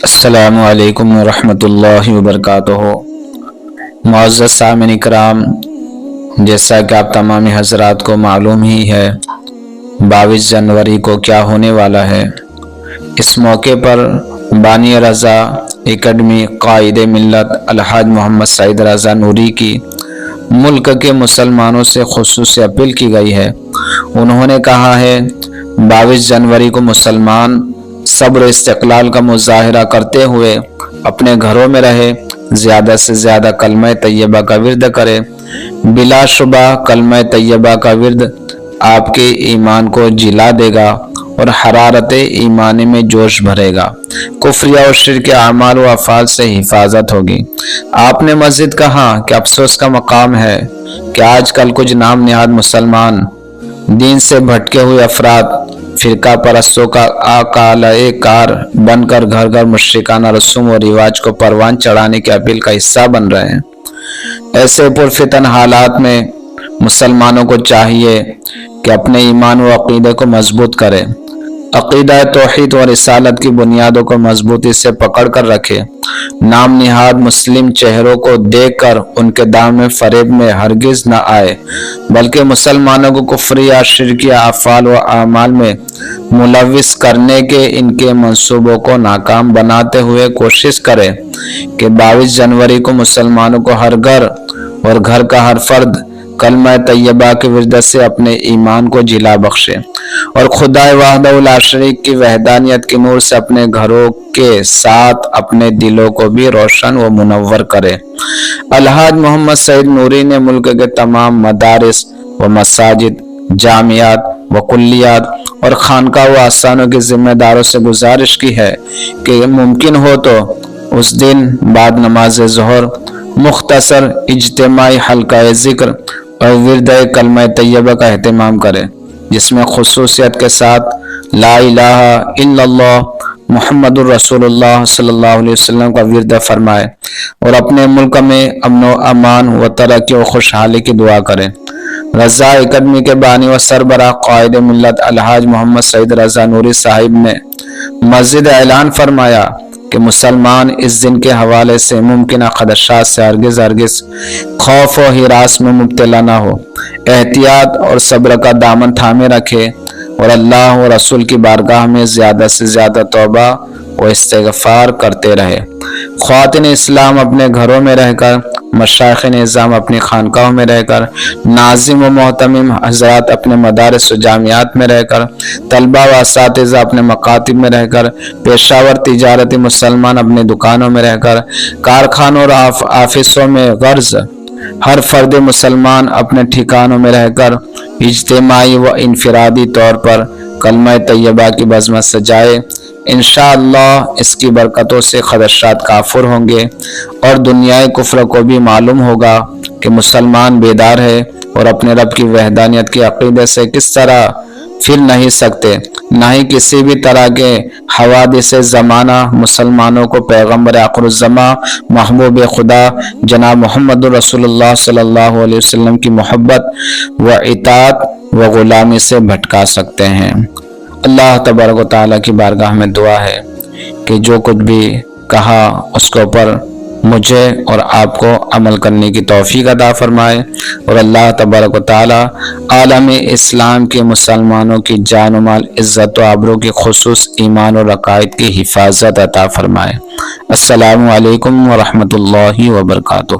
السلام علیکم ورحمۃ اللہ وبرکاتہ۔ معزز سامعین اکرام، جیسا کہ آپ تمام حضرات کو معلوم ہی ہے 22 جنوری کو کیا ہونے والا ہے۔ اس موقع پر بانی رضا اکیڈمی قائد ملت الحاج محمد سعید رضا نوری کی ملک کے مسلمانوں سے خصوصی اپیل کی گئی ہے۔ انہوں نے کہا ہے 22 جنوری کو مسلمان صبر و استقلال کا مظاہرہ کرتے ہوئے اپنے گھروں میں رہے، زیادہ سے زیادہ کلمہ طیبہ کا ورد کرے۔ بلا شبہ کلمہ طیبہ کا ورد آپ کے ایمان کو جلا دے گا اور حرارت ایمانی میں جوش بھرے گا، کفر اور شرک اعمال و افعال سے حفاظت ہوگی۔ آپ نے مزید کہا کہ افسوس کا مقام ہے کہ آج کل کچھ نام نہاد مسلمان دین سے بھٹکے ہوئے افراد فرقہ پرستوں کا کالۂ کار بن کر گھر گھر مشرکانہ رسوم و رواج کو پروان چڑھانے کی اپیل کا حصہ بن رہے ہیں۔ ایسے پرفتن حالات میں مسلمانوں کو چاہیے کہ اپنے ایمان و عقیدے کو مضبوط کرے، عقیدہ توحید و رسالت کی بنیادوں کو مضبوطی سے پکڑ کر رکھے، نام نہاد مسلم چہروں کو دیکھ کر ان کے دامن فریب میں ہرگز نہ آئے، بلکہ مسلمانوں کو کفر یا شرکی افعال و اعمال میں ملوث کرنے کے ان کے منصوبوں کو ناکام بناتے ہوئے کوشش کرے کہ 22 جنوری کو مسلمانوں کو ہر گھر اور گھر کا ہر فرد کلمہ طیبہ کے ورد سے اپنے ایمان کو جلا بخشے اور خدا وحدہ لا شریک کی وحدانیت کے نور سے اپنے گھروں کے ساتھ اپنے دلوں کو بھی روشن و منور کرے۔ الحاج محمد سعید نوری نے ملک کے تمام مدارس و مساجد، جامعات و کلیات اور خانقاہ و آستانوں کے ذمہ داروں سے گزارش کی ہے کہ ممکن ہو تو اس دن بعد نماز ظہر مختصر اجتماعی حلقہ ذکر اور ورد کلمہ طیبہ کا اہتمام کرے، جس میں خصوصیت کے ساتھ لا الہ الا اللہ محمد الرسول اللہ صلی اللہ علیہ وسلم کا ورد فرمائے اور اپنے ملک میں امن و امان و ترقی و خوشحالی کی دعا کرے۔ رضا اکیڈمی کے بانی و سربراہ قائد ملت الحاج محمد سعید رضا نوری صاحب نے مزید اعلان فرمایا کہ مسلمان اس دن کے حوالے سے ممکنہ خدشات سے ہرگز خوف و ہراس میں مبتلا نہ ہو، احتیاط اور صبر کا دامن تھامے رکھے اور اللہ و رسول کی بارگاہ میں زیادہ سے زیادہ توبہ و استغفار کرتے رہے۔ خواتین اسلام اپنے گھروں میں رہ کر، مشائخ نظام اپنی خانقاہوں میں رہ کر، ناظم و محتمم حضرات اپنے مدارس و جامعات میں رہ کر، طلبہ و اساتذہ اپنے مکاتب میں رہ کر، پیشہ ور تجارتی مسلمان اپنے دکانوں میں رہ کر، کارخانوں اور آفسوں میں غرض ہر فرد مسلمان اپنے ٹھکانوں میں رہ کر اجتماعی و انفرادی طور پر کلمہ طیبہ کی بزم سجائے۔ انشاءاللہ اس کی برکتوں سے خدشات کافر ہوں گے اور دنیائے کفر کو بھی معلوم ہوگا کہ مسلمان بیدار ہے اور اپنے رب کی وحدانیت کے عقیدے سے کس طرح پھر نہیں سکتے، نہ ہی کسی بھی طرح کے حوادث زمانہ مسلمانوں کو پیغمبر آخر الزماں محبوب خدا جناب محمد رسول اللہ صلی اللہ علیہ وسلم کی محبت و اطاعت و غلامی سے بھٹکا سکتے ہیں۔ اللہ تبارک و تعالیٰ کی بارگاہ میں دعا ہے کہ جو کچھ بھی کہا اس کے اوپر مجھے اور آپ کو عمل کرنے کی توفیق عطا فرمائے اور اللہ تبارک و تعالیٰ عالم اسلام کے مسلمانوں کی جان و مال، عزت و آبرو کی خصوص ایمان و عقائد کی حفاظت عطا فرمائے۔ السلام علیکم ورحمۃ اللہ وبرکاتہ۔